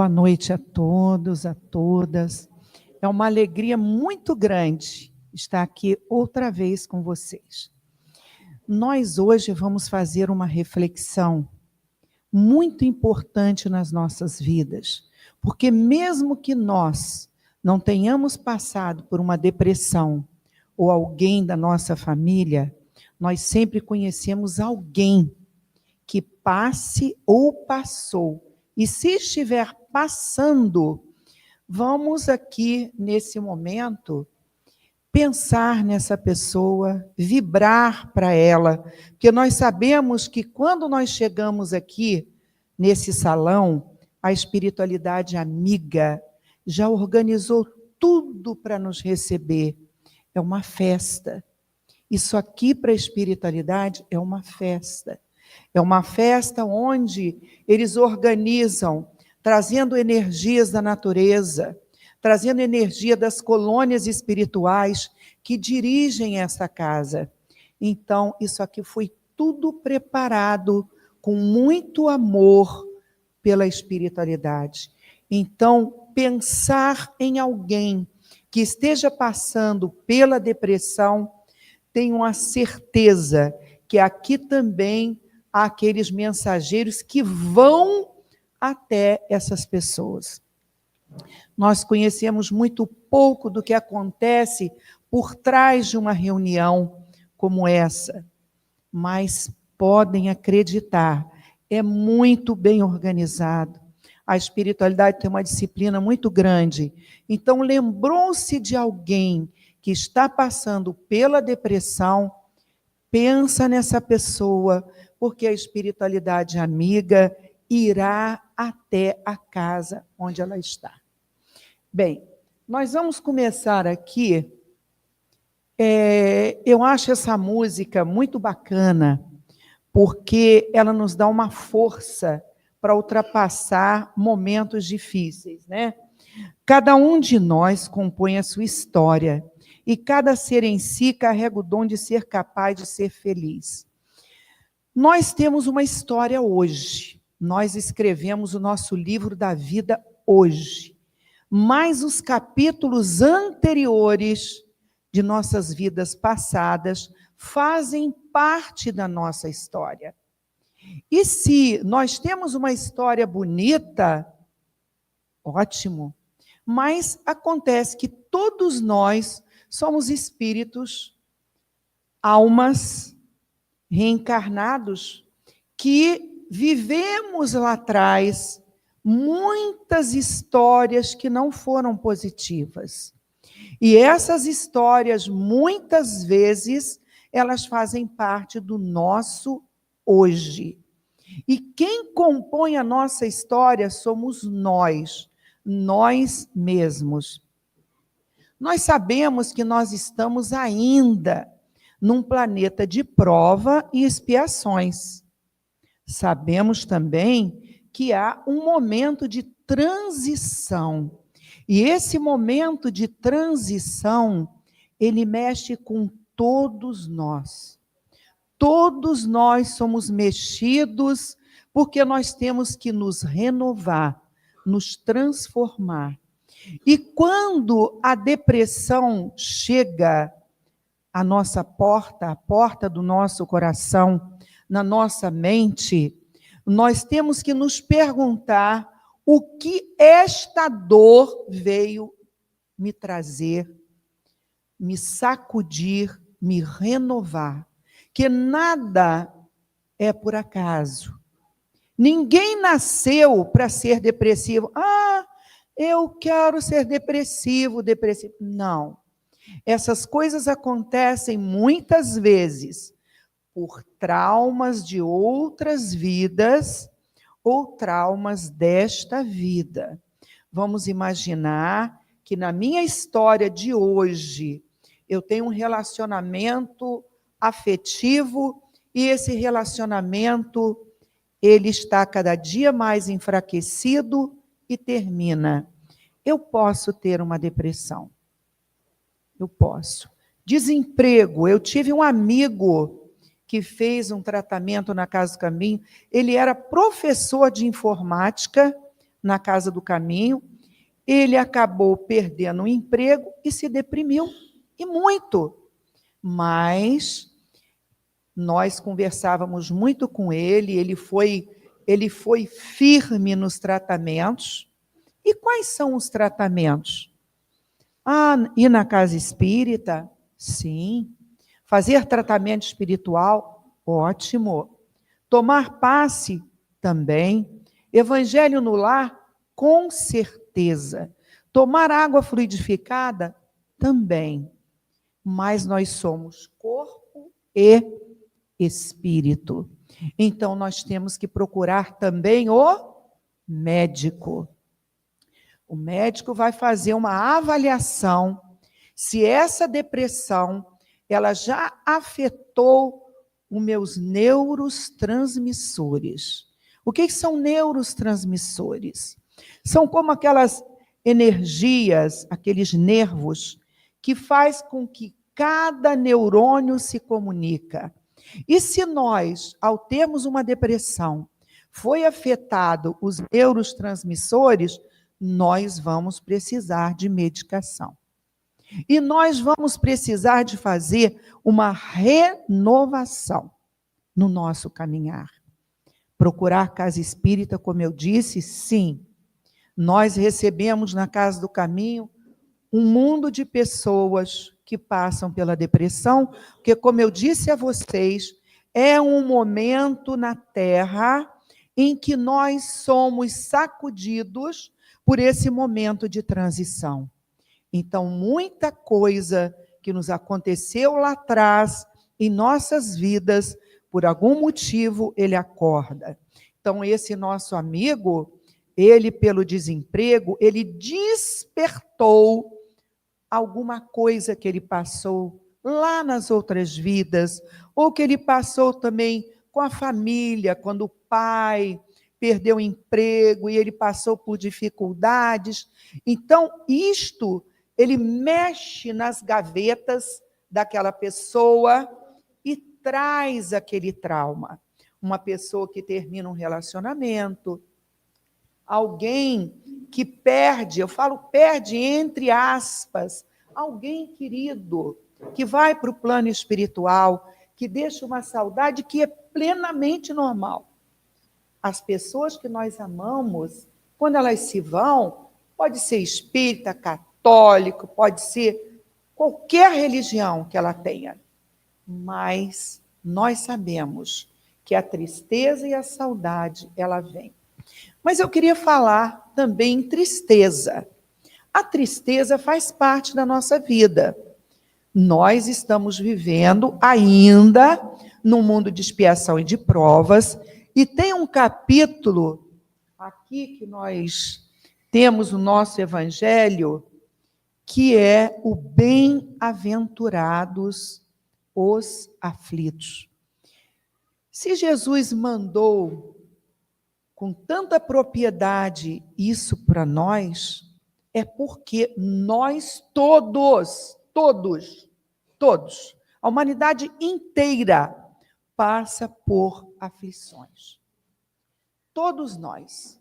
Boa noite a todos, a todas. É uma alegria muito grande estar aqui outra vez com vocês. Nós hoje vamos fazer uma reflexão muito importante nas nossas vidas, porque mesmo que nós não tenhamos passado por uma depressão ou alguém da nossa família, nós sempre conhecemos alguém que passe ou passou. E se estiver passando, vamos aqui, nesse momento, pensar nessa pessoa, vibrar para ela, porque nós sabemos que quando nós chegamos aqui, nesse salão, a espiritualidade amiga já organizou tudo para nos receber. É uma festa. Isso aqui para a espiritualidade é uma festa. É uma festa onde eles organizam, trazendo energias da natureza, trazendo energia das colônias espirituais que dirigem essa casa. Então, isso aqui foi tudo preparado com muito amor pela espiritualidade. Então, pensar em alguém que esteja passando pela depressão, tenho a certeza que aqui também há aqueles mensageiros que vão até essas pessoas. Nós conhecemos muito pouco do que acontece por trás de uma reunião como essa, mas podem acreditar, é muito bem organizado. A espiritualidade tem uma disciplina muito grande. Então, lembrou-se de alguém que está passando pela depressão, pensa nessa pessoa, porque a espiritualidade amiga irá até a casa onde ela está. Bem, nós vamos começar aqui. Eu acho essa música muito bacana, porque ela nos dá uma força para ultrapassar momentos difíceis, né? Cada um de nós compõe a sua história, e cada ser em si carrega o dom de ser capaz de ser feliz. Nós temos uma história hoje, nós escrevemos o nosso livro da vida hoje, mas os capítulos anteriores de nossas vidas passadas fazem parte da nossa história. E se nós temos uma história bonita, ótimo, mas acontece que todos nós somos espíritos, almas reencarnados, que vivemos lá atrás muitas histórias que não foram positivas. E essas histórias, muitas vezes, elas fazem parte do nosso hoje. E quem compõe a nossa história somos nós mesmos. Nós sabemos que nós estamos ainda num planeta de prova e expiações. Sabemos também que há um momento de transição. E esse momento de transição, ele mexe com todos nós. Todos nós somos mexidos porque nós temos que nos renovar, nos transformar. E quando a depressão chega à nossa porta, à porta do nosso coração, na nossa mente, nós temos que nos perguntar o que esta dor veio me trazer, me sacudir, me renovar. Que nada é por acaso. Ninguém nasceu para ser depressivo. Eu quero ser depressivo. Não. Essas coisas acontecem muitas vezes por traumas de outras vidas ou traumas desta vida. Vamos imaginar que na minha história de hoje, eu tenho um relacionamento afetivo e esse relacionamento, ele está cada dia mais enfraquecido e termina. Eu posso ter uma depressão. Eu posso. Desemprego. Eu tive um amigo que fez um tratamento na Casa do Caminho. Ele era professor de informática, na Casa do Caminho, ele acabou perdendo o emprego e se deprimiu, e muito. Mas nós conversávamos muito com ele, ele foi firme nos tratamentos. E quais são os tratamentos? Ir na casa espírita? Sim. Fazer tratamento espiritual? Ótimo. Tomar passe? Também. Evangelho no lar? Com certeza. Tomar água fluidificada? Também. Mas nós somos corpo e espírito. Então, nós temos que procurar também o médico. O médico vai fazer uma avaliação se essa depressão ela já afetou os meus neurotransmissores. O que são neurotransmissores? São como aquelas energias, aqueles nervos, que faz com que cada neurônio se comunica. E se nós, ao termos uma depressão, foi afetado os neurotransmissores, nós vamos precisar de medicação. E nós vamos precisar de fazer uma renovação no nosso caminhar. Procurar casa espírita, como eu disse, sim. Nós recebemos na Casa do Caminho um mundo de pessoas que passam pela depressão, porque, como eu disse a vocês, é um momento na Terra em que nós somos sacudidos por esse momento de transição. Então, muita coisa que nos aconteceu lá atrás, em nossas vidas, por algum motivo, ele acorda. Então, esse nosso amigo, ele, pelo desemprego, ele despertou alguma coisa que ele passou lá nas outras vidas, ou que ele passou também com a família, quando o pai perdeu o emprego e ele passou por dificuldades. Então, isto, ele mexe nas gavetas daquela pessoa e traz aquele trauma. Uma pessoa que termina um relacionamento, alguém que perde, eu falo perde entre aspas, alguém querido, que vai para o plano espiritual, que deixa uma saudade que é plenamente normal. As pessoas que nós amamos, quando elas se vão, pode ser espírita, católico, pode ser qualquer religião que ela tenha, mas nós sabemos que a tristeza e a saudade, ela vem. Mas eu queria falar também em tristeza. A tristeza faz parte da nossa vida. Nós estamos vivendo ainda num mundo de expiação e de provas, e tem um capítulo aqui que nós temos no nosso evangelho, que é o bem-aventurados os aflitos. Se Jesus mandou com tanta propriedade isso para nós, é porque nós todos, a humanidade inteira passa por aflições. Todos nós.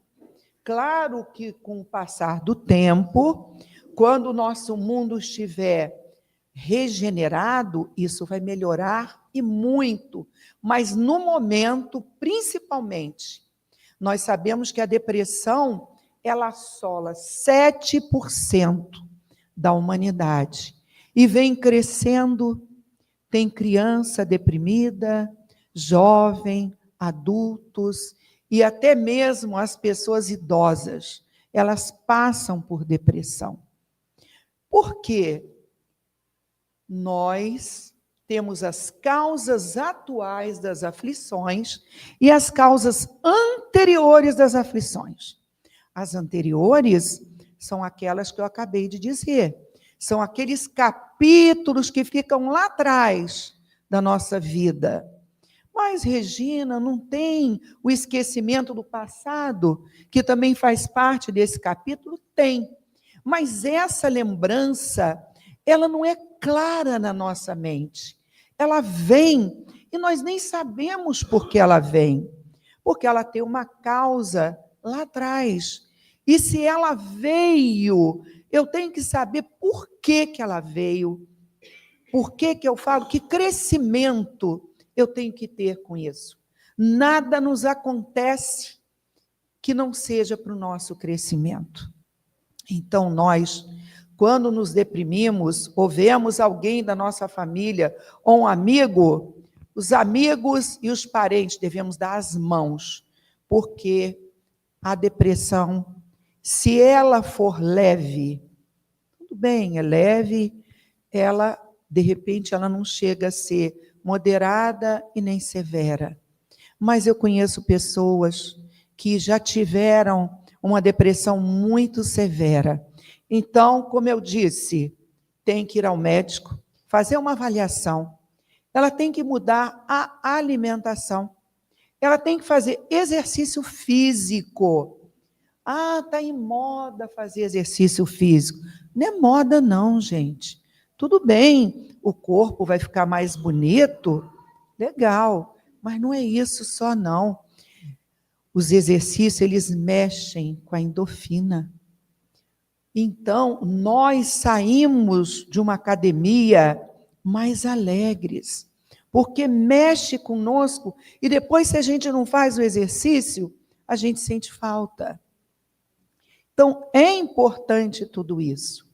Claro que com o passar do tempo, quando o nosso mundo estiver regenerado, isso vai melhorar e muito. Mas no momento, principalmente, nós sabemos que a depressão, ela assola 7% da humanidade. E vem crescendo, tem criança deprimida, jovem, adultos, e até mesmo as pessoas idosas, elas passam por depressão. Por quê? Nós temos as causas atuais das aflições e as causas anteriores das aflições. As anteriores são aquelas que eu acabei de dizer. São aqueles capítulos que ficam lá atrás da nossa vida. Mas, Regina, não tem o esquecimento do passado, que também faz parte desse capítulo? Tem. Mas essa lembrança, ela não é clara na nossa mente. Ela vem e nós nem sabemos por que ela vem. Porque ela tem uma causa lá atrás. E se ela veio, eu tenho que saber por que que ela veio. Por que que eu falo? Que crescimento eu tenho que ter com isso? Nada nos acontece que não seja para o nosso crescimento. Então, nós, quando nos deprimimos, ou vemos alguém da nossa família, ou um amigo, os amigos e os parentes devemos dar as mãos, porque a depressão, se ela for leve, tudo bem, é leve, ela, de repente, ela não chega a ser moderada e nem severa. Mas eu conheço pessoas que já tiveram uma depressão muito severa. Então, como eu disse, tem que ir ao médico, fazer uma avaliação. Ela tem que mudar a alimentação. Ela tem que fazer exercício físico. Ah, está em moda fazer exercício físico. Não é moda não, gente. Tudo bem, o corpo vai ficar mais bonito, legal, mas não é isso só não. Os exercícios, eles mexem com a endorfina. Então, nós saímos de uma academia mais alegres, porque mexe conosco, e depois, se a gente não faz o exercício, a gente sente falta. Então, é importante tudo isso,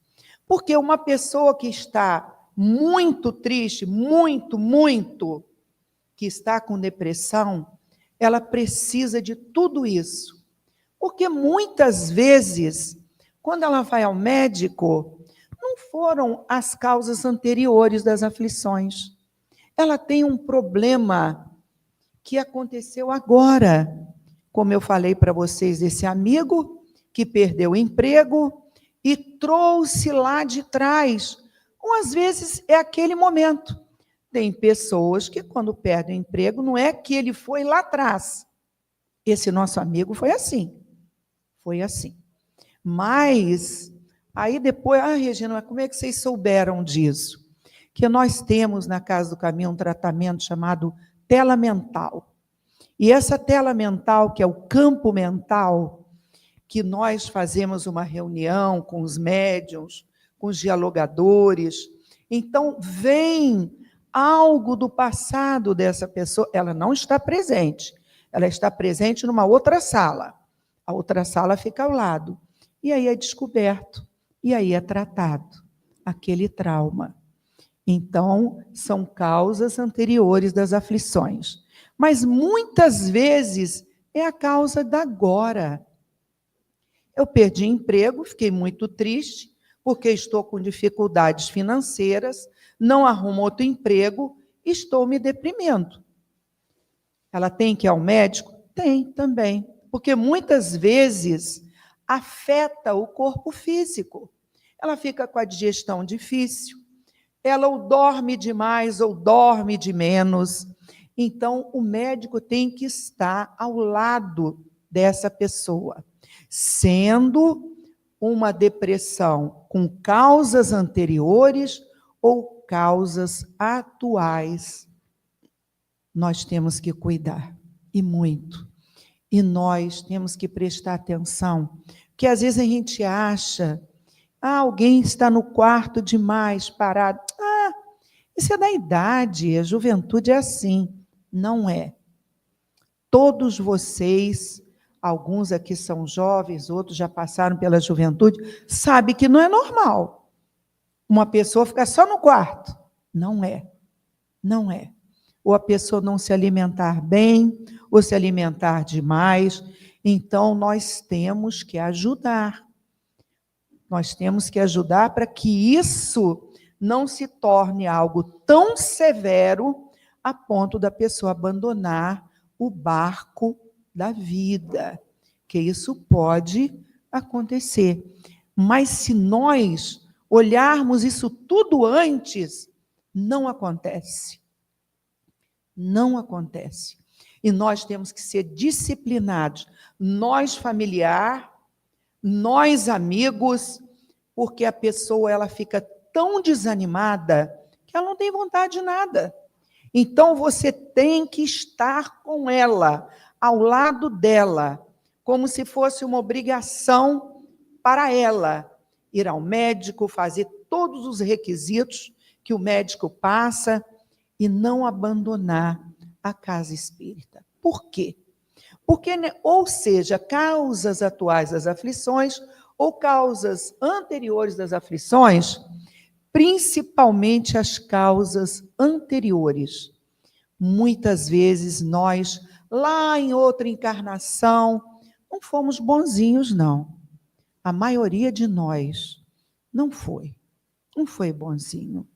porque uma pessoa que está muito triste, muito, que está com depressão, ela precisa de tudo isso. Porque muitas vezes, quando ela vai ao médico, não foram as causas anteriores das aflições. Ela tem um problema que aconteceu agora. Como eu falei para vocês, esse amigo que perdeu o emprego e trouxe lá de trás. Ou às vezes é aquele momento. Tem pessoas que, quando perdem o emprego, não é que ele foi lá atrás. Esse nosso amigo foi assim. Foi assim. Mas, aí depois, Regina, como é que vocês souberam disso? Que nós temos na Casa do Caminho um tratamento chamado tela mental. E essa tela mental, que é o campo mental, que nós fazemos uma reunião com os médiuns, com os dialogadores, então vem algo do passado dessa pessoa, ela não está presente, ela está presente numa outra sala, a outra sala fica ao lado, e aí é descoberto, e aí é tratado, aquele trauma. Então, são causas anteriores das aflições, mas muitas vezes é a causa da agora. Eu perdi emprego, fiquei muito triste, porque estou com dificuldades financeiras, não arrumo outro emprego, estou me deprimindo. Ela tem que ir ao médico? Tem também, porque muitas vezes afeta o corpo físico. Ela fica com a digestão difícil, ela ou dorme demais ou dorme de menos. Então, o médico tem que estar ao lado dessa pessoa. Sendo uma depressão com causas anteriores ou causas atuais, nós temos que cuidar, e muito. E nós temos que prestar atenção, porque às vezes a gente acha, alguém está no quarto demais, parado. Isso é da idade, a juventude é assim. Não é. Todos vocês, alguns aqui são jovens, outros já passaram pela juventude, sabem que não é normal uma pessoa ficar só no quarto. Não é. Não é. Ou a pessoa não se alimentar bem, ou se alimentar demais. Então, nós temos que ajudar. Nós temos que ajudar para que isso não se torne algo tão severo a ponto da pessoa abandonar o barco da vida, que isso pode acontecer. Mas se nós olharmos isso tudo antes, não acontece. Não acontece. E nós temos que ser disciplinados. Nós, familiar, nós, amigos, porque a pessoa ela fica tão desanimada que ela não tem vontade de nada. Então, você tem que estar com ela, ao lado dela, como se fosse uma obrigação para ela ir ao médico, fazer todos os requisitos que o médico passa e não abandonar a casa espírita. Por quê? Porque, ou seja, causas atuais das aflições ou causas anteriores das aflições, principalmente as causas anteriores. Muitas vezes nós, lá em outra encarnação, não fomos bonzinhos, não. A maioria de nós não foi bonzinho.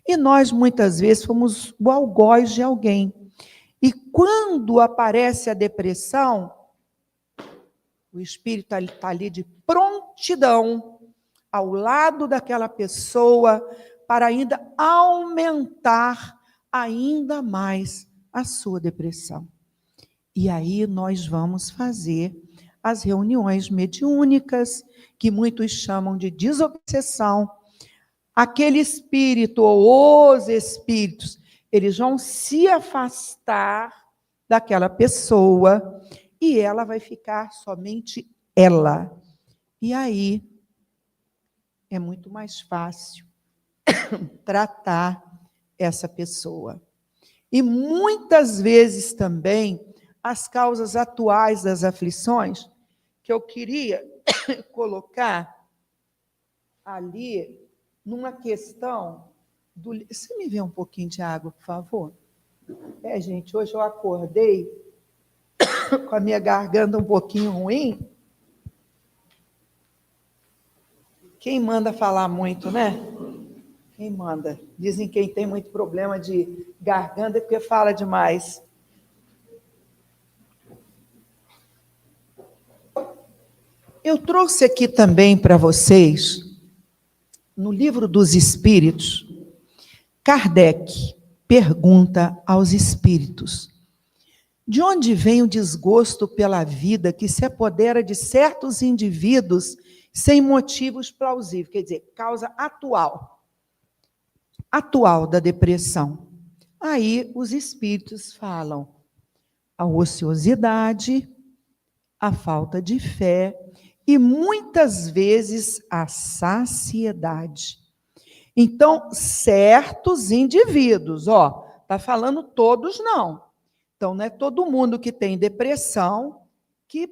E nós, muitas vezes, fomos o algoz de alguém. E quando aparece a depressão, o espírito está ali de prontidão, ao lado daquela pessoa, para ainda aumentar ainda mais a sua depressão. E aí nós vamos fazer as reuniões mediúnicas, que muitos chamam de desobsessão. Aquele espírito, ou os espíritos, eles vão se afastar daquela pessoa e ela vai ficar somente ela. E aí é muito mais fácil tratar essa pessoa. E muitas vezes também as causas atuais das aflições, que eu queria colocar ali numa questão do... Você me vê um pouquinho de água, por favor? Gente, hoje eu acordei com a minha garganta um pouquinho ruim. Quem manda falar muito, né? Quem manda? Dizem que quem tem muito problema de garganta é porque fala demais. Eu trouxe aqui também para vocês, no Livro dos Espíritos, Kardec pergunta aos espíritos: de onde vem o desgosto pela vida que se apodera de certos indivíduos sem motivos plausíveis? Quer dizer, causa atual da depressão. Aí os espíritos falam: a ociosidade, a falta de fé e muitas vezes a saciedade. Então, certos indivíduos, está falando todos não. Então, não é todo mundo que tem depressão que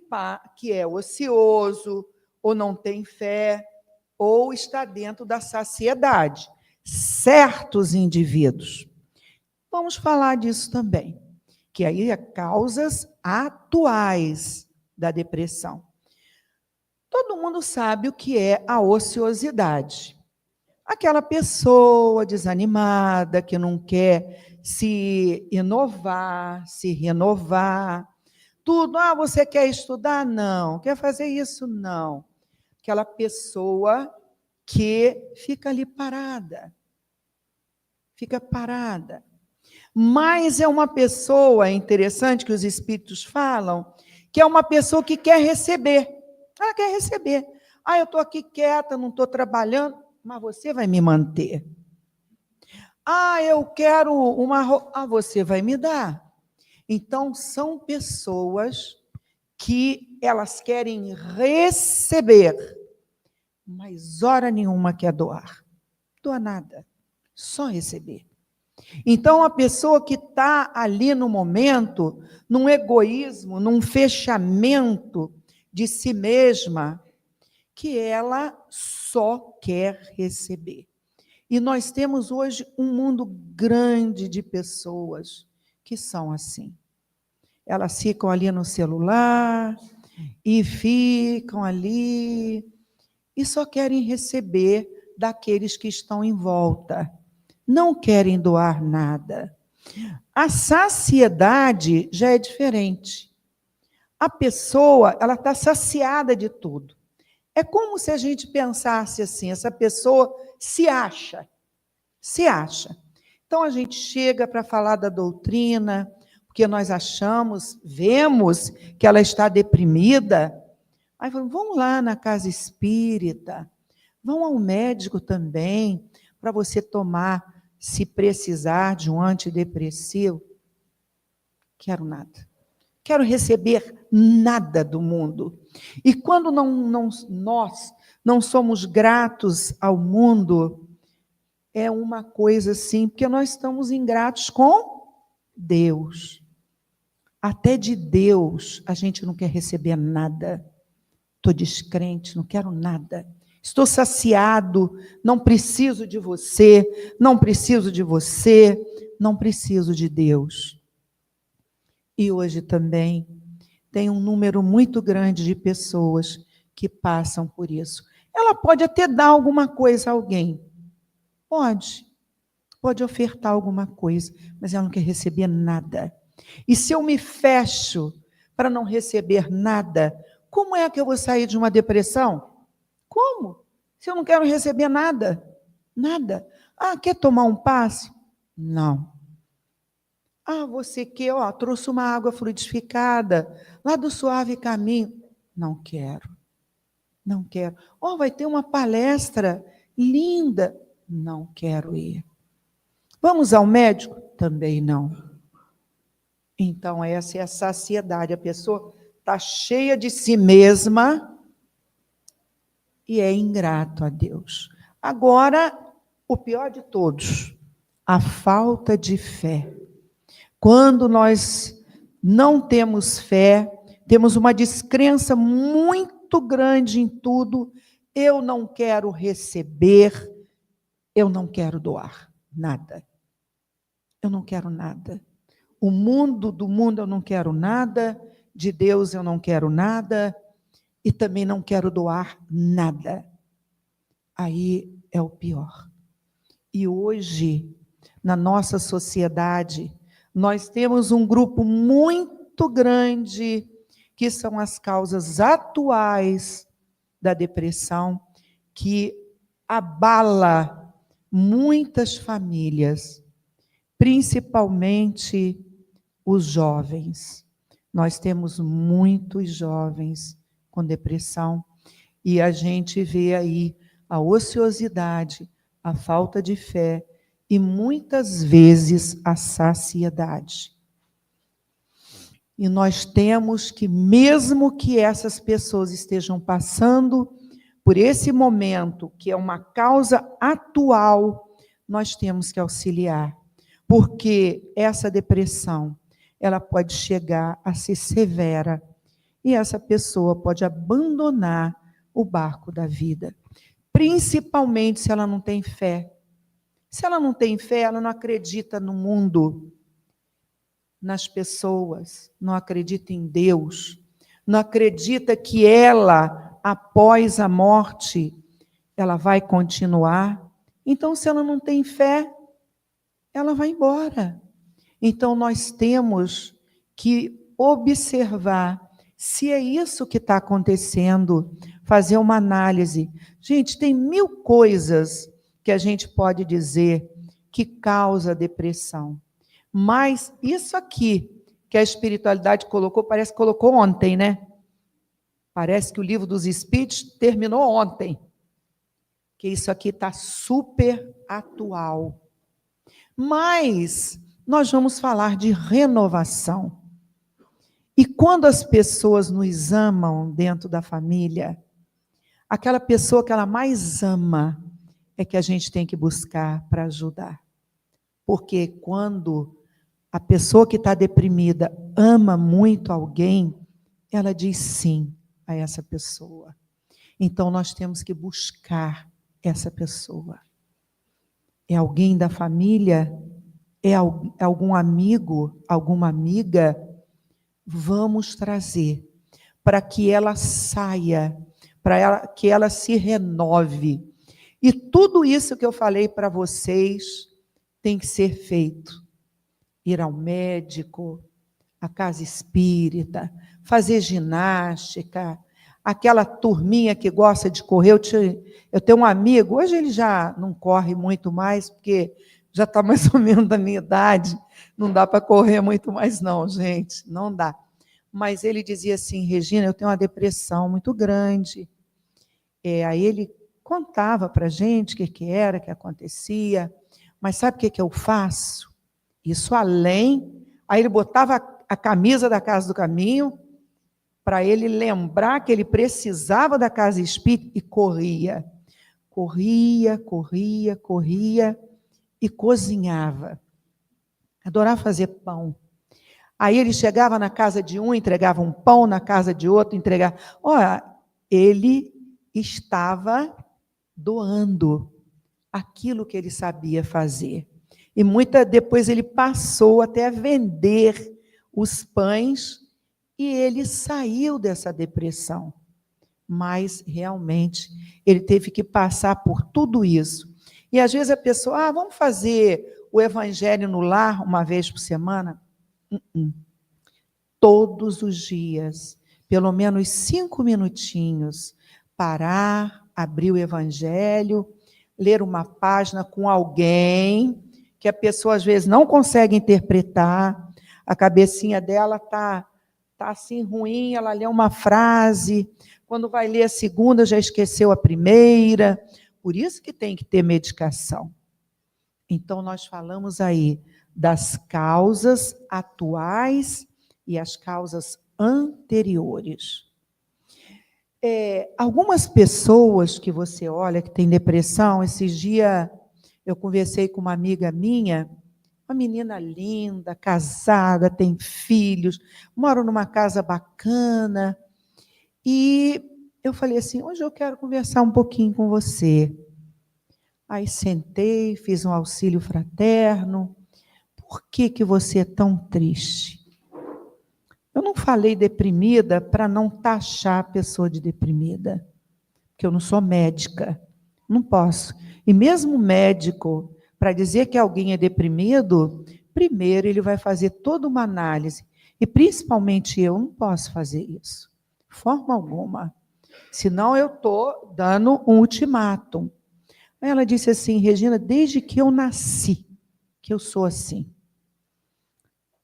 é ocioso, ou não tem fé, ou está dentro da saciedade. Certos indivíduos. Vamos falar disso também, que aí é causas atuais da depressão. Todo mundo sabe o que é a ociosidade. Aquela pessoa desanimada, que não quer se inovar, se renovar. Tudo, você quer estudar? Não. Quer fazer isso? Não. Aquela pessoa que fica ali parada. Fica parada. Mas é uma pessoa, interessante que os espíritos falam, que é uma pessoa que quer receber. Ela quer receber. Eu estou aqui quieta, não estou trabalhando, mas você vai me manter. Eu quero uma roupa, você vai me dar. Então, são pessoas que elas querem receber, mas hora nenhuma quer doar. Doa nada, só receber. Então, a pessoa que está ali no momento, num egoísmo, num fechamento de si mesma, que ela só quer receber. E nós temos hoje um mundo grande de pessoas que são assim. Elas ficam ali no celular e ficam ali e só querem receber daqueles que estão em volta. Não querem doar nada. A saciedade já é diferente. A pessoa, ela está saciada de tudo. É como se a gente pensasse assim, essa pessoa se acha. Então, a gente chega para falar da doutrina, porque nós vemos que ela está deprimida. Aí falamos, vamos lá na casa espírita, vão ao médico também, para você tomar, se precisar, de um antidepressivo. Quero nada. quero receber nada do mundo. E quando nós não somos gratos ao mundo, é uma coisa assim, porque nós estamos ingratos com Deus. Até de Deus a gente não quer receber nada. Estou descrente, não quero nada. Estou saciado, não preciso de você, não preciso de você, não preciso de Deus. E hoje também tem um número muito grande de pessoas que passam por isso. Ela pode até dar alguma coisa a alguém. Pode ofertar alguma coisa, mas ela não quer receber nada. E se eu me fecho para não receber nada, como é que eu vou sair de uma depressão? Como? Se eu não quero receber nada. Nada. Quer tomar um passe? Não. Você quer, trouxe uma água fluidificada, lá do Suave Caminho. Não quero. Não quero. Vai ter uma palestra linda. Não quero ir. Vamos ao médico? Também não. Então, essa é a saciedade. A pessoa está cheia de si mesma e é ingrato a Deus. Agora, o pior de todos, a falta de fé. Quando nós não temos fé, temos uma descrença muito grande em tudo, eu não quero receber, eu não quero doar nada. Eu não quero nada. Do mundo eu não quero nada, de Deus eu não quero nada, e também não quero doar nada. Aí é o pior. E hoje, na nossa sociedade, nós temos um grupo muito grande, que são as causas atuais da depressão, que abala muitas famílias, principalmente os jovens. Nós temos muitos jovens com depressão e a gente vê aí a ociosidade, a falta de fé e muitas vezes a saciedade. E nós temos que, mesmo que essas pessoas estejam passando por esse momento, que é uma causa atual, nós temos que auxiliar, porque essa depressão, ela pode chegar a ser severa e essa pessoa pode abandonar o barco da vida, principalmente se ela não tem fé. Se ela não tem fé, ela não acredita no mundo, nas pessoas, não acredita em Deus, não acredita que ela, após a morte, ela vai continuar. Então, se ela não tem fé, ela vai embora. Então, nós temos que observar se é isso que está acontecendo, fazer uma análise. Gente, tem 1000 coisas que a gente pode dizer que causa depressão. Mas isso aqui que a espiritualidade colocou, parece que colocou ontem, né? Parece que o livro dos Espíritos terminou ontem. Que isso aqui está super atual. Mas nós vamos falar de renovação. E quando as pessoas nos amam dentro da família, aquela pessoa que ela mais ama é que a gente tem que buscar para ajudar. Porque quando a pessoa que está deprimida ama muito alguém, ela diz sim a essa pessoa. Então nós temos que buscar essa pessoa. É alguém da família? É algum amigo, alguma amiga? Vamos trazer para que ela saia, que ela se renove. E tudo isso que eu falei para vocês tem que ser feito. Ir ao médico, à casa espírita, fazer ginástica, aquela turminha que gosta de correr. Eu tenho um amigo, hoje ele já não corre muito mais, porque já está mais ou menos da minha idade, não dá para correr muito mais não, gente, não dá. Mas ele dizia assim: Regina, eu tenho uma depressão muito grande. Aí ele contava para a gente o que era, o que acontecia, mas sabe o que eu faço? Isso além, aí ele botava a camisa da Casa do Caminho, para ele lembrar que ele precisava da casa espírita, e corria. Corria e cozinhava. Adorava fazer pão. Aí ele chegava na casa de um, entregava um pão, na casa de outro, entregava. Olha, ele estava doando aquilo que ele sabia fazer. E depois ele passou até a vender os pães e ele saiu dessa depressão. Mas, realmente, ele teve que passar por tudo isso. E, às vezes, a pessoa, vamos fazer o evangelho no lar uma vez por semana? Todos os dias, pelo menos 5 minutinhos, parar, abrir o evangelho, ler uma página com alguém que a pessoa, às vezes, não consegue interpretar, a cabecinha dela está assim ruim, ela lê uma frase, quando vai ler a segunda já esqueceu a primeira, por isso que tem que ter medicação. Então, nós falamos aí das causas atuais e as causas anteriores. Algumas pessoas que você olha que tem depressão, esses dias eu conversei com uma amiga minha, uma menina linda, casada, tem filhos, mora numa casa bacana, e eu falei assim, hoje eu quero conversar um pouquinho com você. Aí sentei, fiz um auxílio fraterno. Por que você é tão triste? Eu não falei deprimida para não taxar a pessoa de deprimida, porque eu não sou médica, não posso. E mesmo médico, para dizer que alguém é deprimido, primeiro ele vai fazer toda uma análise, e principalmente eu não posso fazer isso, de forma alguma, senão eu estou dando um ultimátum. Aí ela disse assim, Regina, desde que eu nasci, que eu sou assim.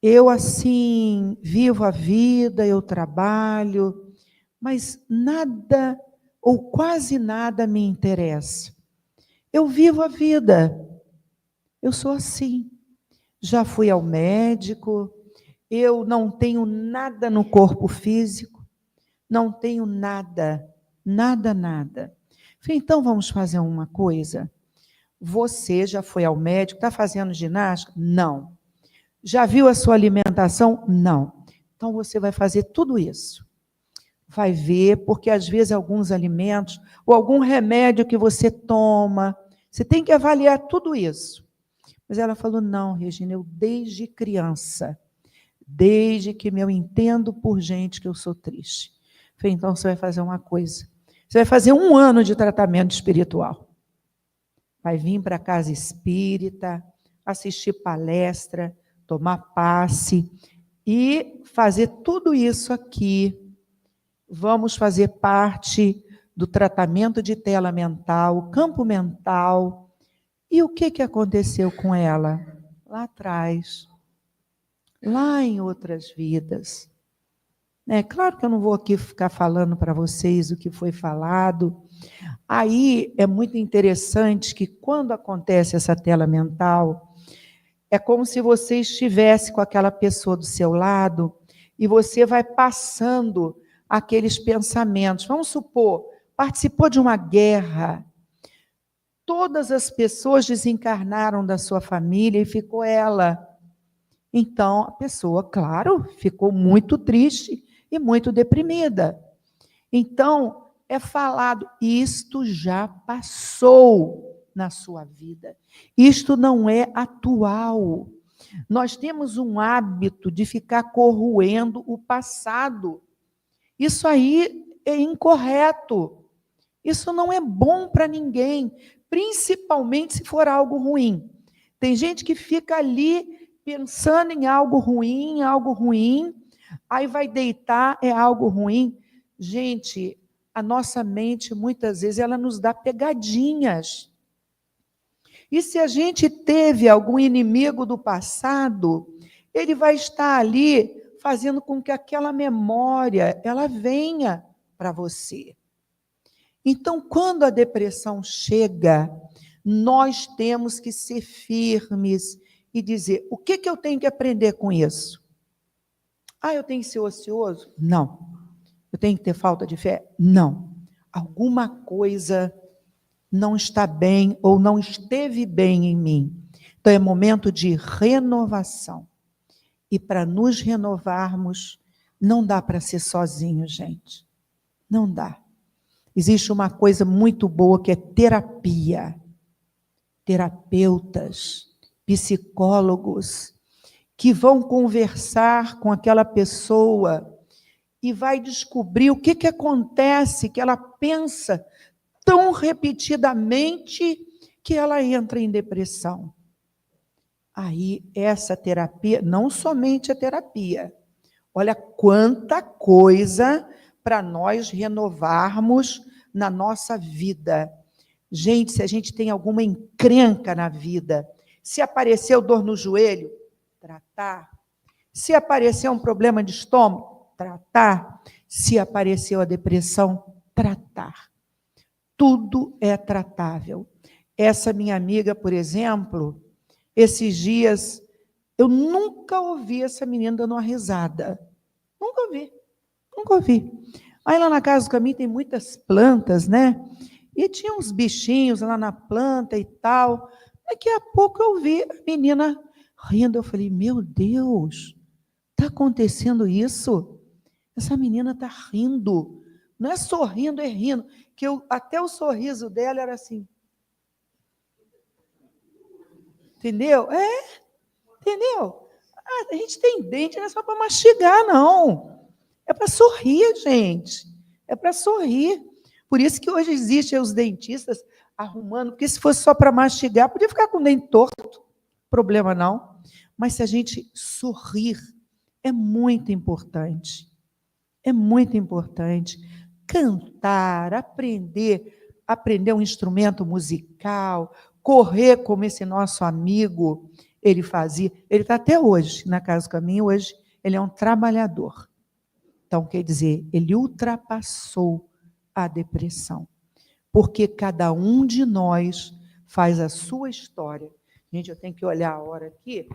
Eu, assim, vivo a vida, eu trabalho, mas nada, ou quase nada me interessa. Eu vivo a vida, eu sou assim. Já fui ao médico, eu não tenho nada no corpo físico, não tenho nada. Falei, então vamos fazer uma coisa. Você já foi ao médico, está fazendo ginástica? Não. Já viu a sua alimentação? Não. Então você vai fazer tudo isso. Vai ver, porque às vezes alguns alimentos, ou algum remédio que você toma, você tem que avaliar tudo isso. Mas ela falou, não, Regina, eu desde criança, desde que eu entendo por gente que eu sou triste. Falei, então você vai fazer uma coisa. Você vai fazer 1 ano de tratamento espiritual. Vai vir para a casa espírita, assistir palestra, tomar passe e fazer tudo isso aqui. Vamos fazer parte do tratamento de tela mental, campo mental. E o que aconteceu com ela? Lá atrás, lá em outras vidas. Claro que eu não vou aqui ficar falando para vocês o que foi falado. Aí é muito interessante que quando acontece essa tela mental, é como se você estivesse com aquela pessoa do seu lado e você vai passando aqueles pensamentos. Vamos supor, participou de uma guerra, todas as pessoas desencarnaram da sua família e ficou ela. Então, a pessoa, claro, ficou muito triste e muito deprimida. Então, é falado, isto já passou na sua vida. Isto não é atual. Nós temos um hábito de ficar corroendo o passado. Isso aí é incorreto. Isso não é bom para ninguém, principalmente se for algo ruim. Tem gente que fica ali pensando em algo ruim, aí vai deitar, é algo ruim. Gente, a nossa mente, muitas vezes, ela nos dá pegadinhas. E se a gente teve algum inimigo do passado, ele vai estar ali fazendo com que aquela memória, ela venha para você. Então, quando a depressão chega, nós temos que ser firmes e dizer, o que eu tenho que aprender com isso? Eu tenho que ser ocioso? Não. Eu tenho que ter falta de fé? Não. Alguma coisa não está bem ou não esteve bem em mim. Então é momento de renovação. E para nos renovarmos, não dá para ser sozinho, gente. Não dá. Existe uma coisa muito boa que é terapia. Terapeutas, psicólogos, que vão conversar com aquela pessoa e vai descobrir o que acontece, que ela pensa tão repetidamente que ela entra em depressão. Aí, essa terapia, não somente a terapia, olha quanta coisa para nós renovarmos na nossa vida. Gente, se a gente tem alguma encrenca na vida, se apareceu dor no joelho, tratar. Se apareceu um problema de estômago, tratar. Se apareceu a depressão, tratar. Tudo é tratável. Essa minha amiga, por exemplo, esses dias, eu nunca ouvi essa menina dando uma risada. Nunca ouvi. Aí lá na casa do caminho tem muitas plantas, né? E tinha uns bichinhos lá na planta e tal. Daqui a pouco eu vi a menina rindo. Eu falei, meu Deus, está acontecendo isso? Essa menina está rindo. Não é sorrindo, é rindo. Que até o sorriso dela era assim. Entendeu? Entendeu? A gente tem dente, não é só para mastigar, não. É para sorrir, gente. É para sorrir. Por isso que hoje existem os dentistas arrumando, porque se fosse só para mastigar, podia ficar com o dente torto. Problema não. Mas se a gente sorrir, é muito importante. É muito importante. Cantar, aprender um instrumento musical, correr como esse nosso amigo, ele fazia. Ele está até hoje na Casa do Caminho, hoje ele é um trabalhador. Então, quer dizer, ele ultrapassou a depressão. Porque cada um de nós faz a sua história. Gente, eu tenho que olhar a hora aqui,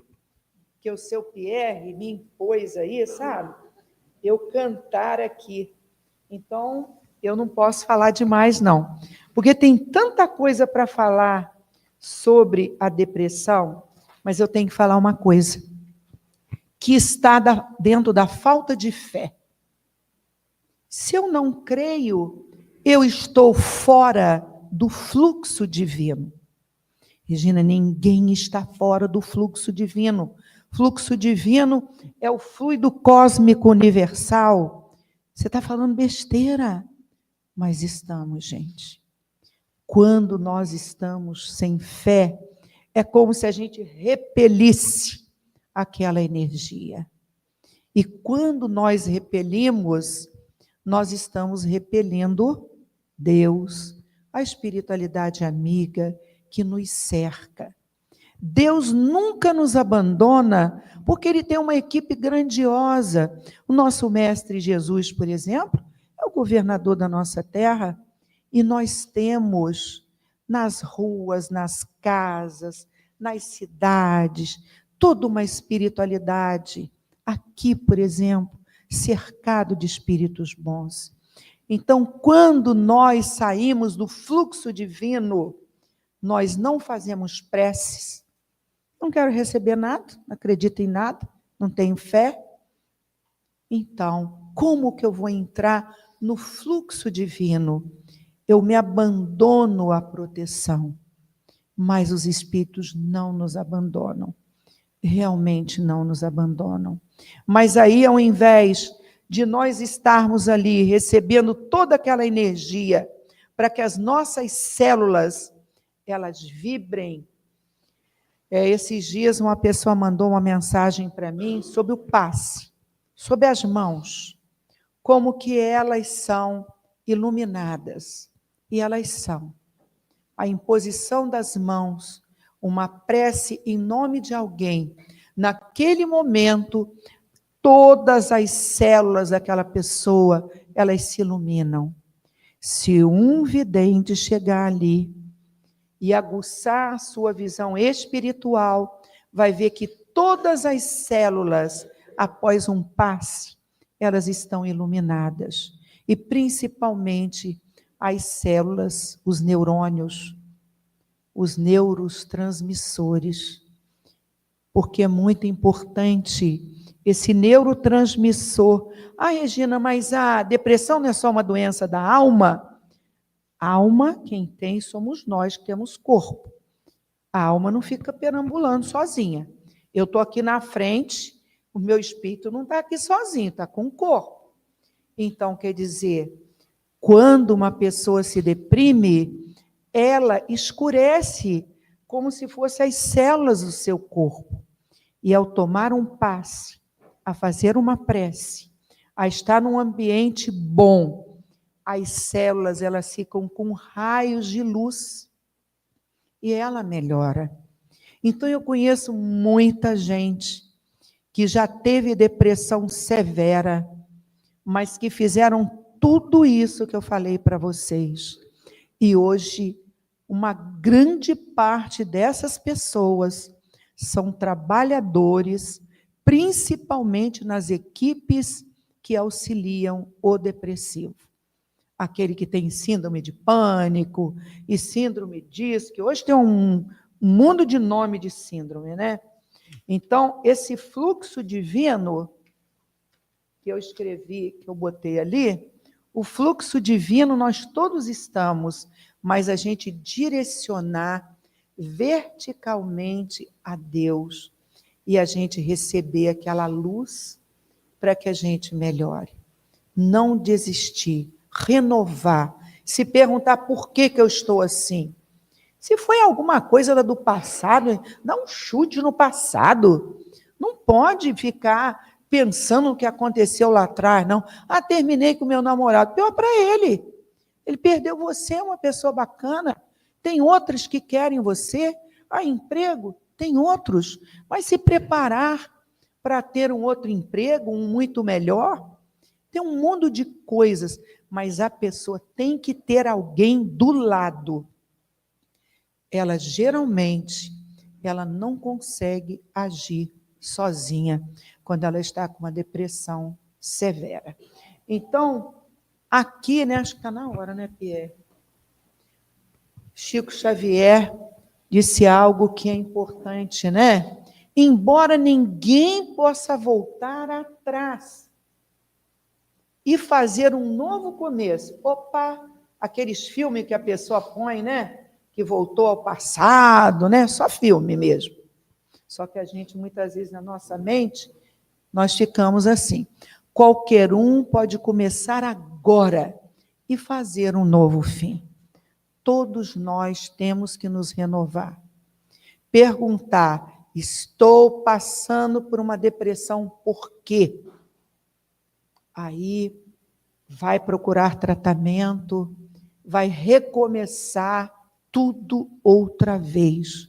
que o seu Pierre me impôs aí, sabe? Eu cantar aqui. Então, eu não posso falar demais, não. Porque tem tanta coisa para falar sobre a depressão, mas eu tenho que falar uma coisa, que está dentro da falta de fé. Se eu não creio, eu estou fora do fluxo divino. Regina, ninguém está fora do fluxo divino. Fluxo divino é o fluido cósmico universal. Você está falando besteira, mas estamos, gente. Quando nós estamos sem fé, é como se a gente repelisse aquela energia. E quando nós repelimos, nós estamos repelindo Deus, a espiritualidade amiga que nos cerca. Deus nunca nos abandona, porque Ele tem uma equipe grandiosa. O nosso Mestre Jesus, por exemplo, é o governador da nossa terra, e nós temos nas ruas, nas casas, nas cidades, toda uma espiritualidade. Aqui, por exemplo, cercado de espíritos bons. Então, quando nós saímos do fluxo divino, nós não fazemos preces. Não quero receber nada, não acredito em nada, não tenho fé. Então, como que eu vou entrar no fluxo divino? Eu me abandono à proteção, mas os espíritos não nos abandonam. Realmente não nos abandonam. Mas aí, ao invés de nós estarmos ali recebendo toda aquela energia para que as nossas células elas vibrem. Esses dias uma pessoa mandou uma mensagem para mim sobre o passe, sobre as mãos, como que elas são iluminadas. E elas são. A imposição das mãos, uma prece em nome de alguém, naquele momento, todas as células daquela pessoa, elas se iluminam. Se um vidente chegar ali e aguçar a sua visão espiritual, vai ver que todas as células, após um passe, elas estão iluminadas. E principalmente as células, os neurônios, os neurotransmissores. Porque é muito importante esse neurotransmissor. Ah, Regina, mas a depressão não é só uma doença da alma? Alma, quem tem somos nós que temos corpo. A alma não fica perambulando sozinha. Eu estou aqui na frente, o meu espírito não está aqui sozinho, está com o corpo. Então, quer dizer, quando uma pessoa se deprime, ela escurece como se fossem as células do seu corpo. E ao tomar um passe, a fazer uma prece, a estar num ambiente bom, as células elas ficam com raios de luz e ela melhora. Então eu conheço muita gente que já teve depressão severa, mas que fizeram tudo isso que eu falei para vocês. E hoje, uma grande parte dessas pessoas são trabalhadores, principalmente nas equipes que auxiliam o depressivo. Aquele que tem síndrome de pânico e síndrome disso, que hoje tem um mundo de nome de síndrome, né? Então, esse fluxo divino que eu escrevi, que eu botei ali, o fluxo divino nós todos estamos, mas a gente direcionar verticalmente a Deus e a gente receber aquela luz para que a gente melhore. Não desistir, renovar, se perguntar por que eu estou assim. Se foi alguma coisa do passado, dá um chute no passado. Não pode ficar pensando no que aconteceu lá atrás, não. Ah, terminei com meu namorado. Pior para ele. Ele perdeu você, é uma pessoa bacana. Tem outras que querem você. Ah, emprego? Tem outros. Mas se preparar para ter um outro emprego, um muito melhor. Tem um mundo de coisas, mas a pessoa tem que ter alguém do lado. Ela geralmente, ela não consegue agir sozinha quando ela está com uma depressão severa. Então, aqui, né, acho que está na hora, né, Pierre? Chico Xavier disse algo que é importante, né? Embora ninguém possa voltar atrás e fazer um novo começo. Opa, aqueles filmes que a pessoa põe, né? Que voltou ao passado, né? Só filme mesmo. Só que a gente, muitas vezes, na nossa mente, nós ficamos assim. Qualquer um pode começar agora e fazer um novo fim. Todos nós temos que nos renovar. Perguntar, estou passando por uma depressão, por quê? Aí vai procurar tratamento, vai recomeçar tudo outra vez.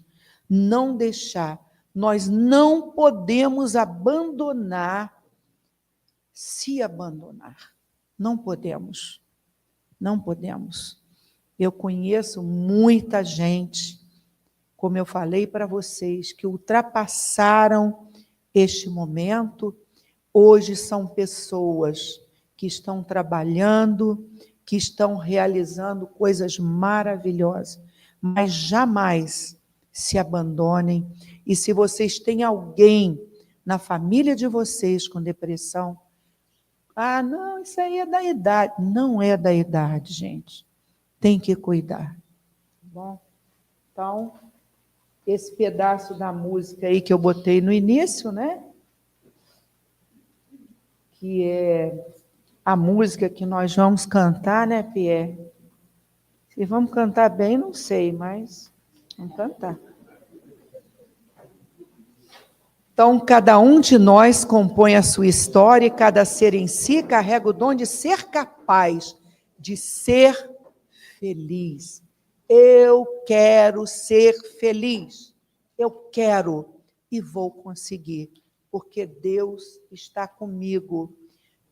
Não deixar. Nós não podemos abandonar, se abandonar. Não podemos. Não podemos. Eu conheço muita gente, como eu falei para vocês, que ultrapassaram este momento. Hoje são pessoas que estão trabalhando, que estão realizando coisas maravilhosas, mas jamais se abandonem. E se vocês têm alguém na família de vocês com depressão, ah, não, isso aí é da idade. Não é da idade, gente. Tem que cuidar. Bom, então, esse pedaço da música aí que eu botei no início, né? Que é a música que nós vamos cantar, né, Pierre? Se vamos cantar bem, não sei, mas vamos cantar. Então, cada um de nós compõe a sua história e cada ser em si carrega o dom de ser capaz de ser feliz. Eu quero ser feliz. Eu quero e vou conseguir, porque Deus está comigo.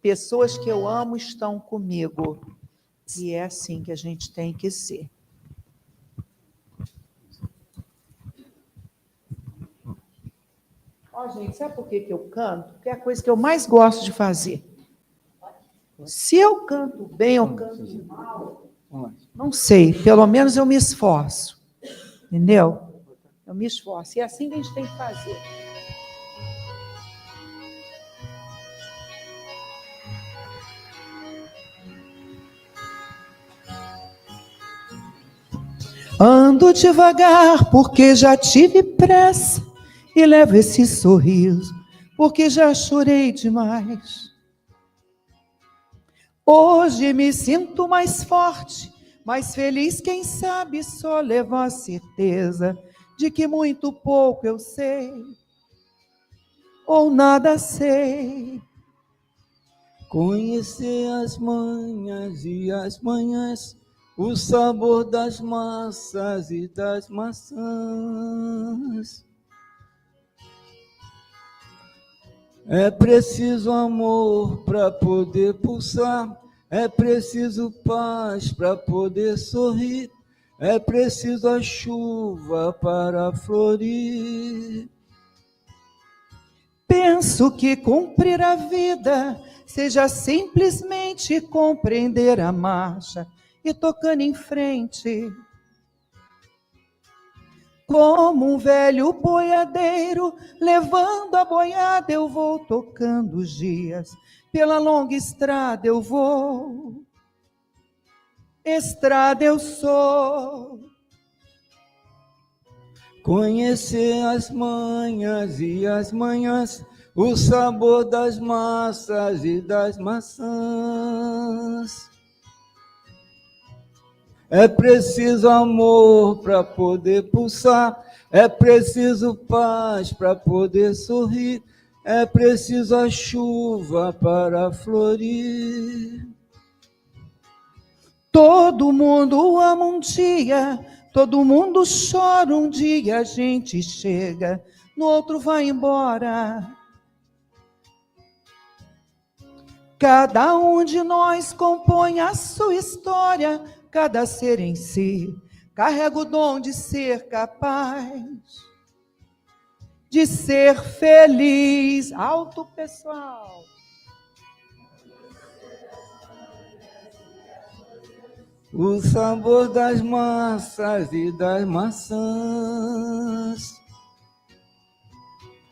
Pessoas que eu amo estão comigo. E é assim que a gente tem que ser. Ó, gente, sabe por que eu canto? Porque é a coisa que eu mais gosto de fazer. Se eu canto bem ou canto mal, não sei, pelo menos eu me esforço. Entendeu? Eu me esforço. E é assim que a gente tem que fazer. Ando devagar porque já tive pressa e levo esse sorriso porque já chorei demais. Hoje me sinto mais forte, mais feliz, quem sabe só levo a certeza de que muito pouco eu sei ou nada sei. Conhecer as manhas e as manhãs, o sabor das massas e das maçãs. É preciso amor para poder pulsar, é preciso paz para poder sorrir, é preciso a chuva para florir. Penso que cumprir a vida seja simplesmente compreender a marcha e tocando em frente. Como um velho boiadeiro, levando a boiada, eu vou tocando os dias. Pela longa estrada eu vou, estrada eu sou. Conhecer as manhas e as manhãs, o sabor das massas e das maçãs. É preciso amor para poder pulsar, é preciso paz para poder sorrir, é preciso a chuva para florir. Todo mundo ama um dia, todo mundo chora um dia, a gente chega, no outro vai embora. Cada um de nós compõe a sua história, cada ser em si carrega o dom de ser capaz, de ser feliz. Alto, pessoal. O sabor das massas e das maçãs.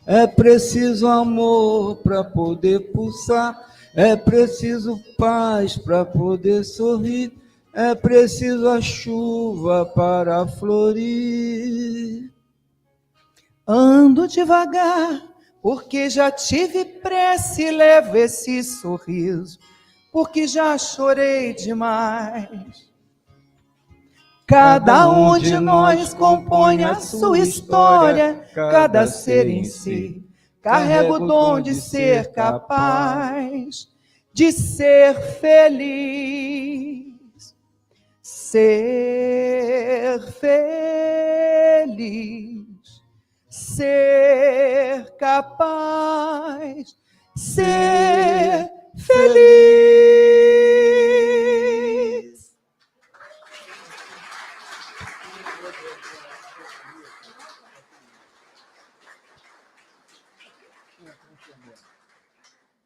É preciso amor para poder pulsar, é preciso paz para poder sorrir, é preciso a chuva para florir. Ando devagar, porque já tive pressa e levo esse sorriso, porque já chorei demais. Cada um de nós compõe a sua história, cada ser em si carrega o dom de ser capaz, de ser feliz. Ser feliz, ser capaz, ser feliz.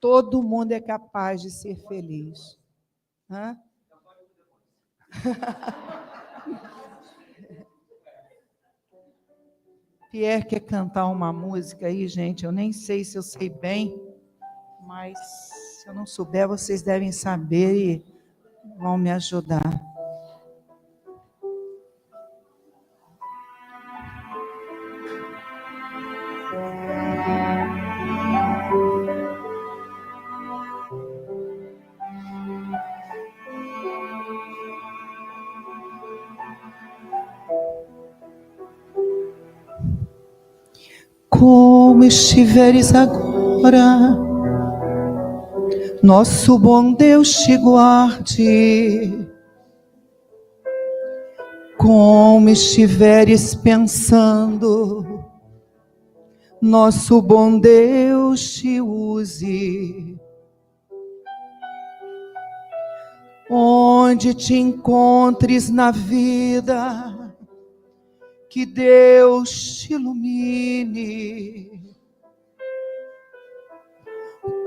Todo mundo é capaz de ser feliz. Hã? Pierre quer cantar uma música aí, gente. Eu nem sei se eu sei bem, mas se eu não souber, vocês devem saber e vão me ajudar. Como estiveres agora, nosso bom Deus te guarde. Como estiveres pensando, nosso bom Deus te use. Onde te encontres na vida, que Deus te ilumine.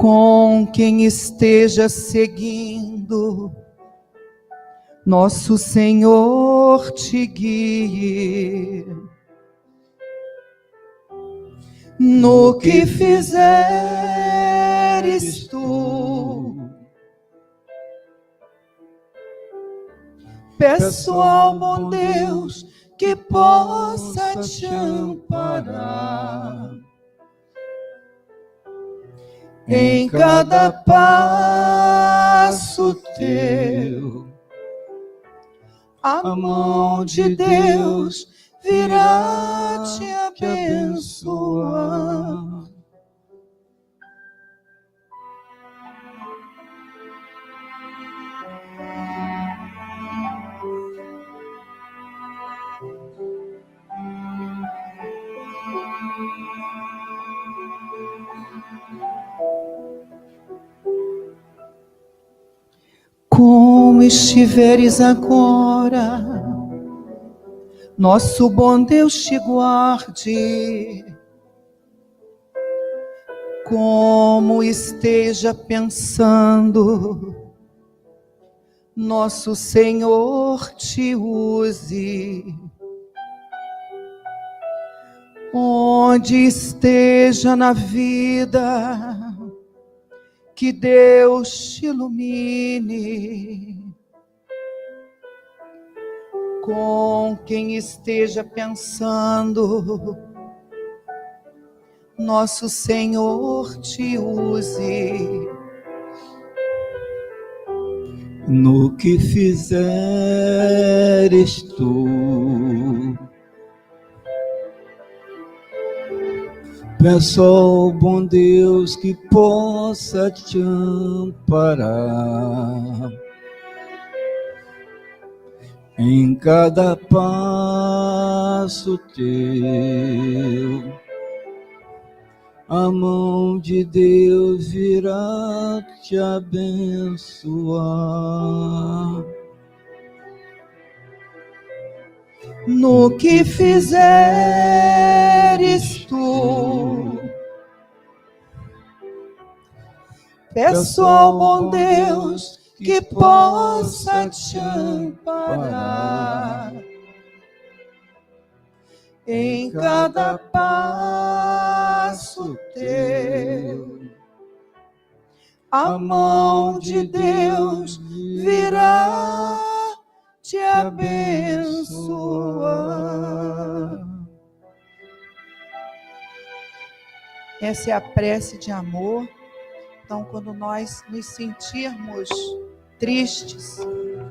com quem esteja seguindo, nosso Senhor te guie. No que fizeres tu, peço ao bom Deus que possa te amparar em cada passo teu. A mão de Deus virá te abençoar. Como estiveres agora, nosso bom Deus te guarde. Como esteja pensando, nosso Senhor te use. Onde esteja na vida, que Deus te ilumine. Com quem esteja pensando, nosso Senhor te use. No que fizeres tu, peço ao bom Deus que possa te amparar em cada passo teu. A mão de Deus virá te abençoar. No que fizeres tu, peço ao bom Deus que possa te amparar em cada passo teu. A mão de Deus virá te abençoar. Essa é a prece de amor. Então, quando nós nos sentirmos tristes,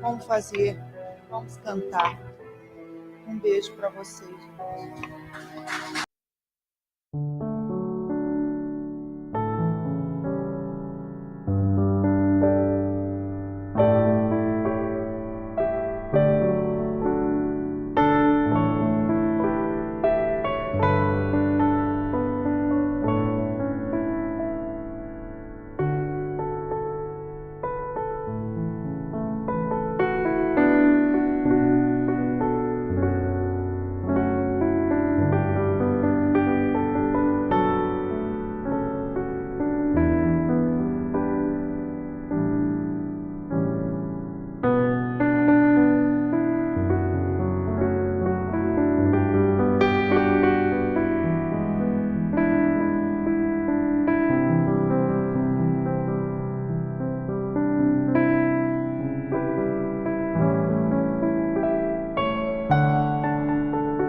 vamos fazer, vamos cantar. Um beijo para vocês.